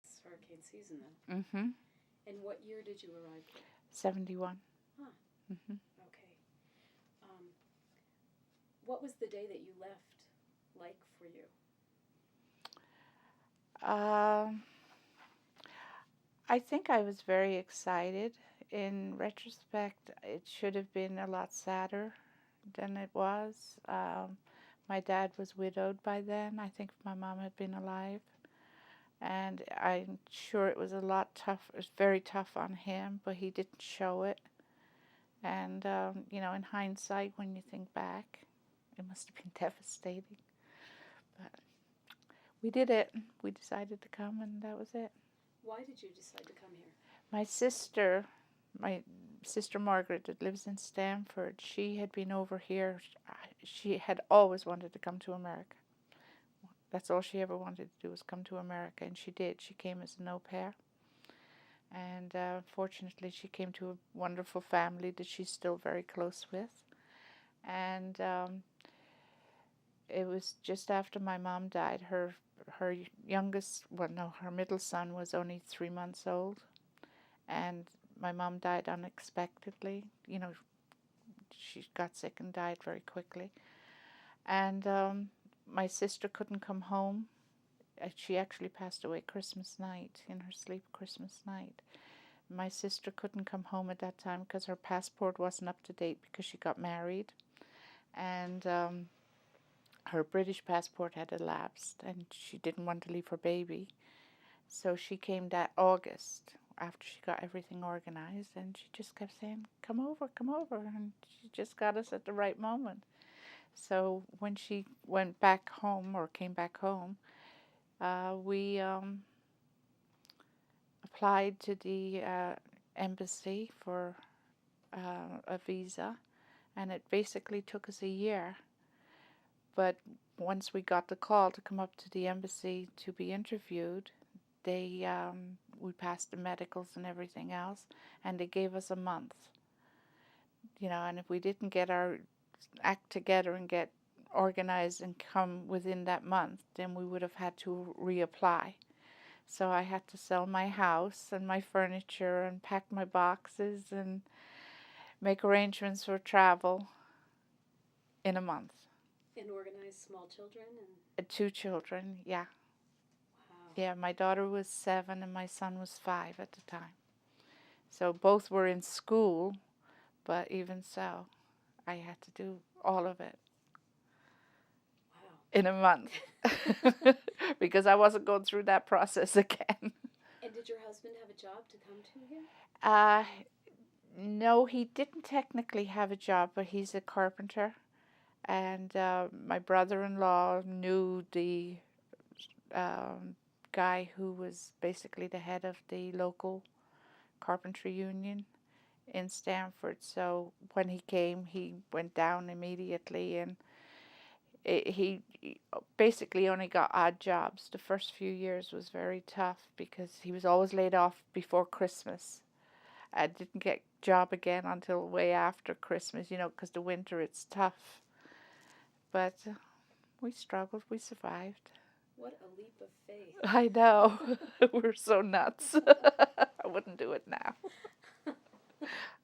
that's hurricane season then. Mm-hmm. And what year did you arrive here? 71. Huh. Mm-hmm. Okay. Um, what was the day that you left like for you? Um, I think I was very excited. In retrospect, it should have been a lot sadder than it was. My dad was widowed by then. I think my mom had been alive. And I'm sure it was a lot tough. It was very tough on him, but he didn't show it. And, in hindsight, when you think back, it must have been devastating. But we did it. We decided to come, and that was it. Why did you decide to come here? My sister, my sister Margaret, that lives in Stamford, she had been over here. She had always wanted to come to America. That's all she ever wanted to do was come to America, and she did. She came as an au pair. And fortunately, she came to a wonderful family that she's still very close with. And it was just after my mom died. Her youngest, well, no, her middle son was only 3 months old, and my mom died unexpectedly. She got sick and died very quickly. And my sister couldn't come home. She actually passed away Christmas night, in her sleep Christmas night. My sister couldn't come home at that time because her passport wasn't up to date because she got married. And her British passport had elapsed, and she didn't want to leave her baby. So she came that August after she got everything organized, and she just kept saying, come over, come over. And she just got us at the right moment. So when she went back home or came back home, we applied to the embassy for a visa, and it basically took us a year. But once we got the call to come up to the embassy to be interviewed, we passed the medicals and everything else, and they gave us a month. And if we didn't get our act together and get organized and come within that month, then we would have had to reapply. So I had to sell my house and my furniture and pack my boxes and make arrangements for travel in a month. And organize small children and 2 children, yeah. wow. Yeah, my daughter was 7 and my son was 5 at the time. So both were in school, but even so, I had to do all of it Wow. in a month because I wasn't going through that process again. And did your husband have a job to come to here? Uh, no, he didn't technically have a job, but he's a carpenter. And my brother-in-law knew the um, guy who was basically the head of the local carpentry union in Stamford. So when he came, he went down immediately, and he basically only got odd jobs. The first few years was very tough because he was always laid off before Christmas. I didn't get job again until way after Christmas, because the winter it's tough. But we struggled, we survived. What a leap of faith. I know. We're so nuts. I wouldn't do it now.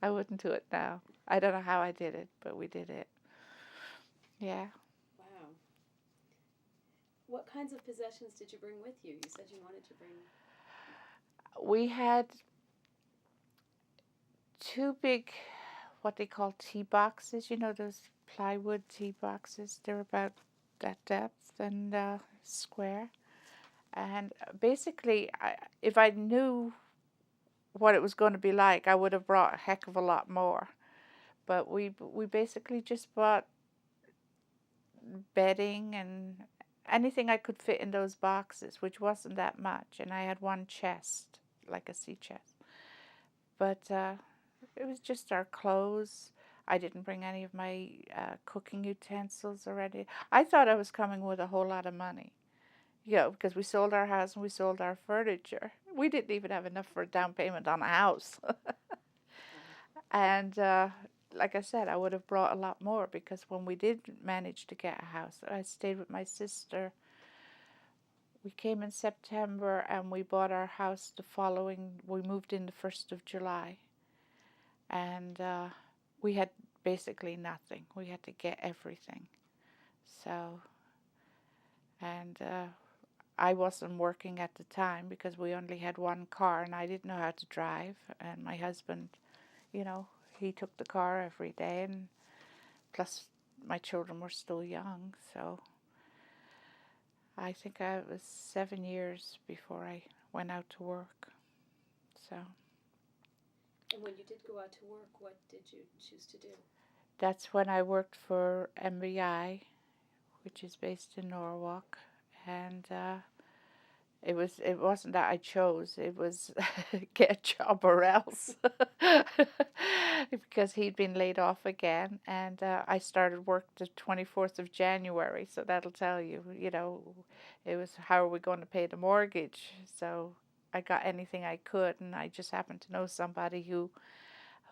I wouldn't do it now. I don't know how I did it, but we did it. Yeah. Wow. What kinds of possessions did you bring with you? You said you wanted to bring. We had 2 big, what they call tea boxes, those plywood tea boxes. They're about that depth and square. And basically, if I knew what it was going to be like, I would have brought a heck of a lot more. But we basically just bought bedding and anything I could fit in those boxes, which wasn't that much. And I had one chest, like a sea chest. But it was just our clothes. I didn't bring any of my cooking utensils already. I thought I was coming with a whole lot of money. Because we sold our house and we sold our furniture. We didn't even have enough for a down payment on a house. And like I said, I would have brought a lot more because when we did manage to get a house, I stayed with my sister We came in September and we bought our house we moved in the 1st of July. And we had basically nothing. We had to get everything. So, and I wasn't working at the time because we only had one car and I didn't know how to drive. And my husband, he took the car every day, and plus my children were still young. So I think it was 7 years before I went out to work. So. And when you did go out to work, what did you choose to do? That's when I worked for MBI, which is based in Norwalk, and it wasn't that I chose. It was get a job or else, because he'd been laid off again, and I started work the 24th of January. So that'll tell you, it was how are we going to pay the mortgage? So I got anything I could, and I just happened to know somebody who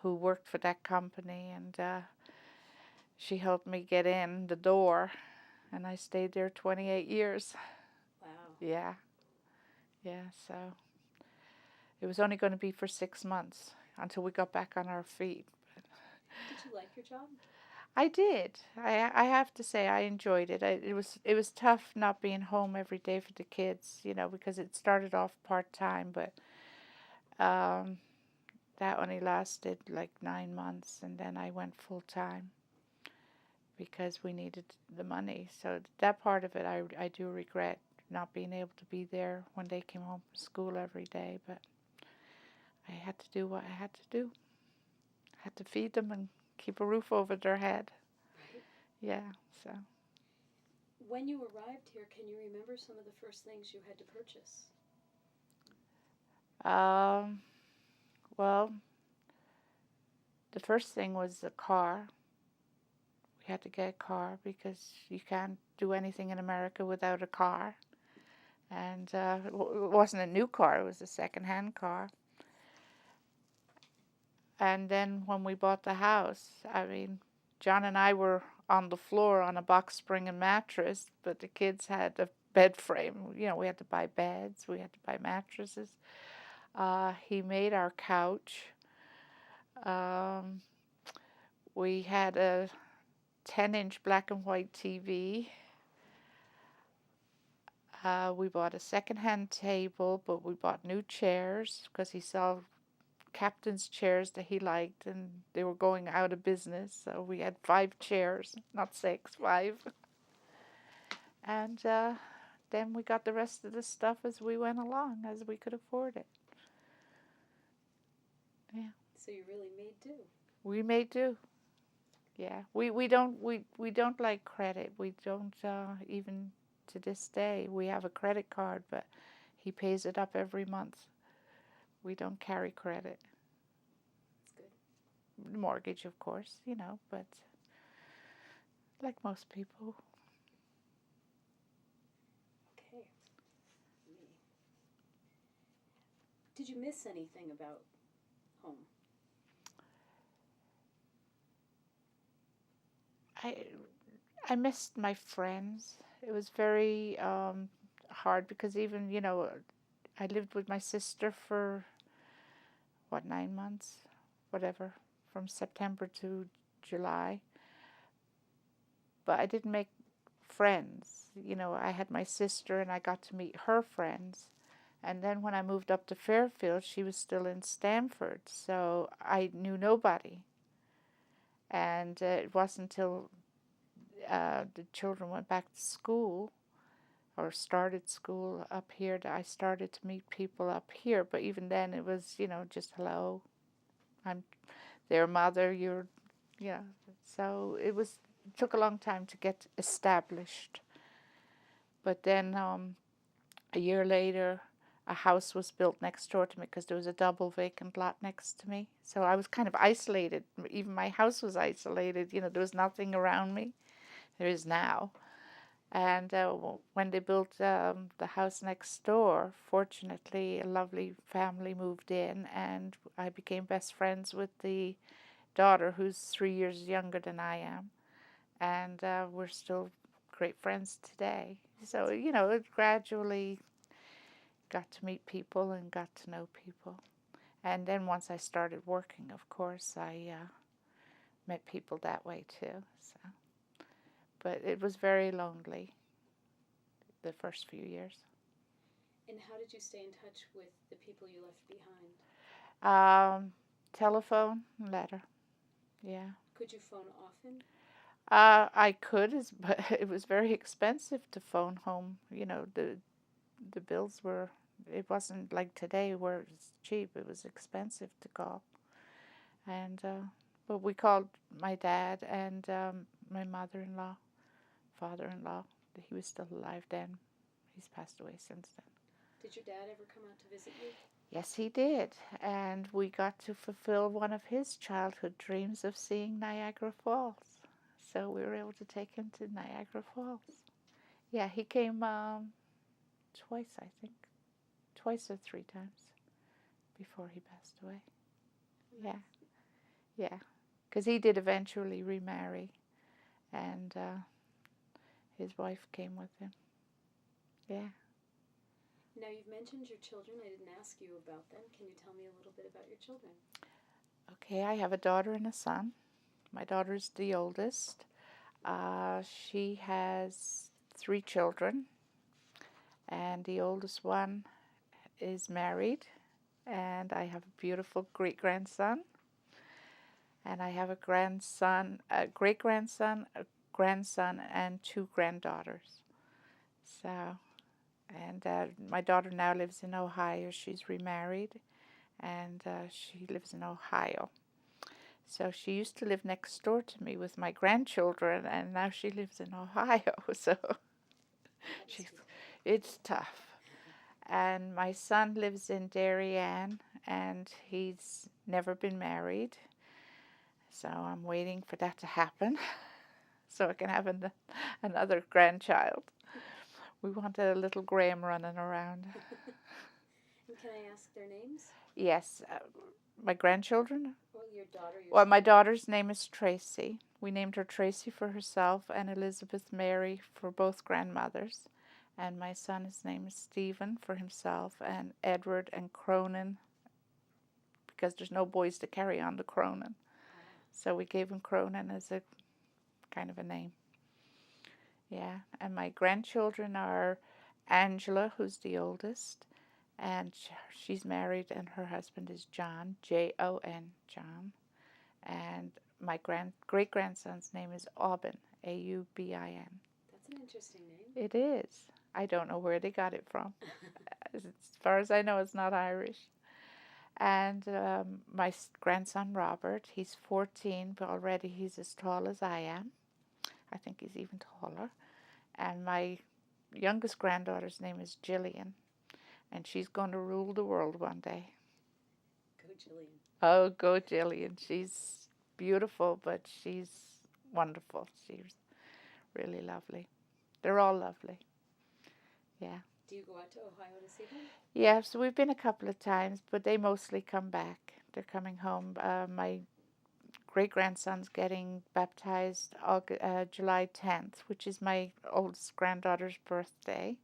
worked for that company, and she helped me get in the door, and I stayed there 28 years. Wow. Yeah. Yeah, so it was only going to be for 6 months until we got back on our feet. Did you like your job? I did. I have to say I enjoyed it. It was tough not being home every day for the kids, because it started off part-time, but that only lasted like 9 months, and then I went full-time because we needed the money. So that part of it I do regret, not being able to be there when they came home from school every day, but I had to do what I had to do. I had to feed them and keep a roof over their head. Right. Yeah, so. When you arrived here, can you remember some of the first things you had to purchase? Well, the first thing was a car. We had to get a car because you can't do anything in America without a car. And it wasn't a new car, it was a second-hand car. And then when we bought the house, John and I were on the floor on a box spring and mattress, but the kids had a bed frame. We had to buy beds, we had to buy mattresses. He made our couch. We had a 10-inch black and white TV. We bought a second-hand table, but we bought new chairs because he saw captain's chairs that he liked, and they were going out of business. So we had 5 chairs, not 6, 5. And then we got the rest of the stuff as we went along, as we could afford it. Yeah. So you really made do. We made do. Yeah. We don't like credit. We don't even to this day. We have a credit card, but he pays it up every month. We don't carry credit. That's good. Mortgage, of course, but like most people. Okay. Did you miss anything about home? I missed my friends. It was very hard because even, I lived with my sister for, 9 months? Whatever, from September to July. But I didn't make friends. I had my sister and I got to meet her friends. And then when I moved up to Fairfield, she was still in Stamford. So I knew nobody. And it wasn't until the children went back to school or started school up here that I started to meet people up here. But even then it was, just hello, I'm their mother, so it took a long time to get established. But then a year later, a house was built next door to me because there was a double vacant lot next to me. So I was kind of isolated. Even my house was isolated. There was nothing around me. There is now. And when they built the house next door, fortunately, a lovely family moved in, and I became best friends with the daughter, who's 3 years younger than I am. And we're still great friends today. So, it gradually got to meet people and got to know people. And then once I started working, of course, I met people that way too. So, but it was very lonely the first few years. And how did you stay in touch with the people you left behind? Telephone, letter. Yeah. Could you phone often? I could, but it was very expensive to phone home. The bills were. It wasn't like today where it's cheap. It was expensive to call, and but we called my dad and my mother-in-law, father-in-law. He was still alive then. He's passed away since then. Did your dad ever come out to visit you? Yes, he did, and we got to fulfill one of his childhood dreams of seeing Niagara Falls. So we were able to take him to Niagara Falls. Yeah, he came twice, I think. Twice or three times before he passed away. Nice. Yeah. Because he did eventually remarry, and his wife came with him. Yeah. Now, you've mentioned your children. I didn't ask you about them. Can you tell me a little bit about your children? Okay, I have a daughter and a son. My daughter's the oldest. She has 3 children, and the oldest one is married, and I have a beautiful great-grandson, and I have a grandson, a great-grandson, a grandson, and 2 granddaughters. So, and my daughter now lives in Ohio. She's remarried, and she lives in Ohio. So she used to live next door to me with my grandchildren, and now she lives in Ohio. So it's tough. And my son lives in Darien, and he's never been married. So I'm waiting for that to happen so I can have another grandchild. We want a little Graham running around. And can I ask their names? Yes, my grandchildren? Well, your daughter, your Well, son. my daughter's name is Tracy. We named her Tracy for herself and Elizabeth Mary for both grandmothers. And my son, his name is Stephen for himself, and Edward and Cronin, because there's no boys to carry on the Cronin. So we gave him Cronin as a kind of a name. Yeah, and my grandchildren are Angela, who's the oldest, and she's married, and her husband is John, Jon, John. And my great-grandson's name is Aubin, Aubin. That's an interesting name. It is. I don't know where they got it from. As far as I know, it's not Irish. And my grandson Robert, he's 14, but already he's as tall as I am. I think he's even taller. And my youngest granddaughter's name is Jillian, and she's going to rule the world one day. Go, Jillian. Oh, go Jillian. She's beautiful, but she's wonderful. She's really lovely. They're all lovely. Yeah. Do you go out to Ohio to see them? Yeah, so we've been a couple of times, but they mostly come back. They're coming home. My great-grandson's getting baptized July 10th, which is my oldest granddaughter's birthday.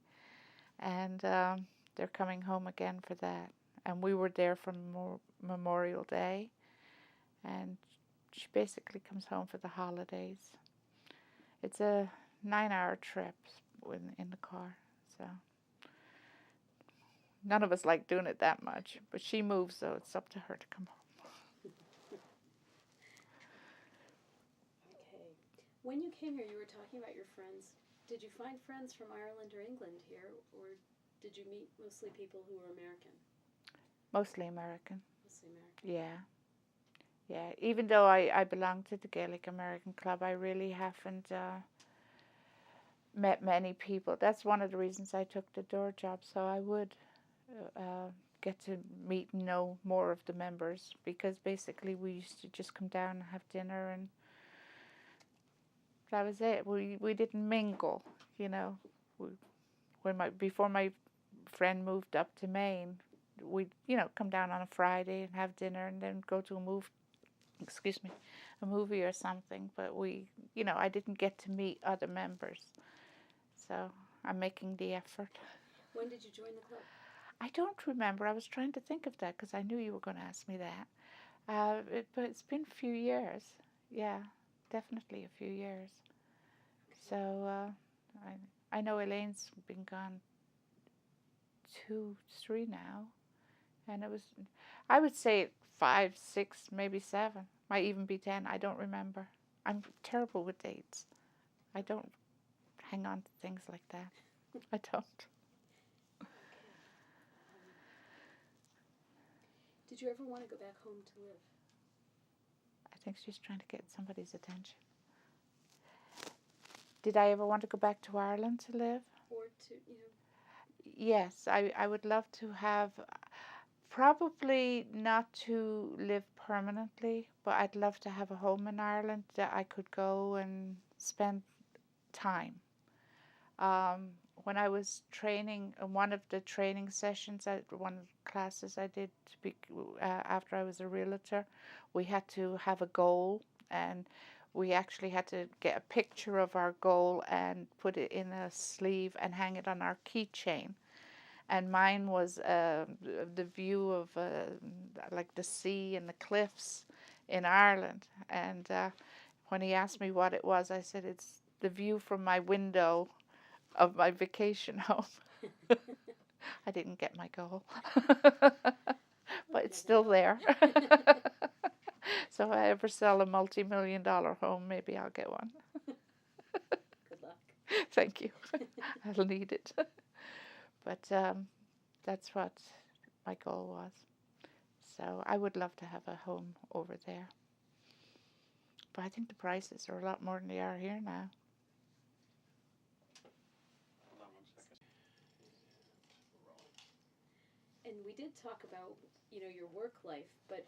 And they're coming home again for that. And we were there for Memorial Day. And she basically comes home for the holidays. It's a 9-hour trip in the car, so none of us like doing it that much. But she moves, so it's up to her to come home. Okay. When you came here, you were talking about your friends. Did you find friends from Ireland or England here, or did you meet mostly people who were American? Mostly American. Mostly American. Yeah. Yeah, even though I belong to the Gaelic American Club, I really haven't met many people. That's one of the reasons I took the door job, so I would get to meet and know more of the members, because basically we used to just come down and have dinner, and that was it. We didn't mingle, you know. Before my friend moved up to Maine, we'd come down on a Friday and have dinner, and then go to a movie or something. But I didn't get to meet other members, so I'm making the effort. When did you join the club? I don't remember. I was trying to think of that because I knew you were going to ask me that. But it's been a few years. Yeah, definitely a few years. So I know Elaine's been gone 2, 3 now, and it was, I would say 5, 6, maybe 7. Might even be 10. I don't remember. I'm terrible with dates. I don't hang on to things like that. I don't. Okay. Did you ever want to go back home to live? I think she's trying to get somebody's attention. Did I ever want to go back to Ireland to live? Or to, you know? Yes, I would love to have, probably not to live permanently, but I'd love to have a home in Ireland that I could go and spend time. When I was training, in one of the training sessions, one of the classes I did to be, after I was a realtor, we had to have a goal, and we actually had to get a picture of our goal and put it in a sleeve and hang it on our keychain. And mine was the view of like the sea and the cliffs in Ireland. And when he asked me what it was, I said it's the view from my window of my vacation home. I didn't get my goal, but it's still there. So if I ever sell a multi-million-dollar home, maybe I'll get one. Good luck. Thank you. I'll need it. But that's what my goal was. So I would love to have a home over there. But I think the prices are a lot more than they are here now. And we did talk about, you know, your work life, but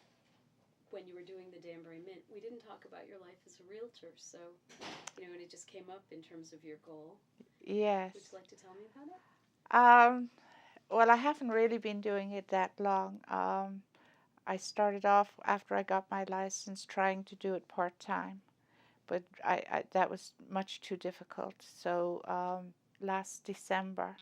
when you were doing the Danbury Mint, we didn't talk about your life as a realtor. So, you know, and it just came up in terms of your goal. Yes. Would you like to tell me about it? Well, I haven't really been doing it that long. I started off after I got my license trying to do it part-time, but that was much too difficult. So last December,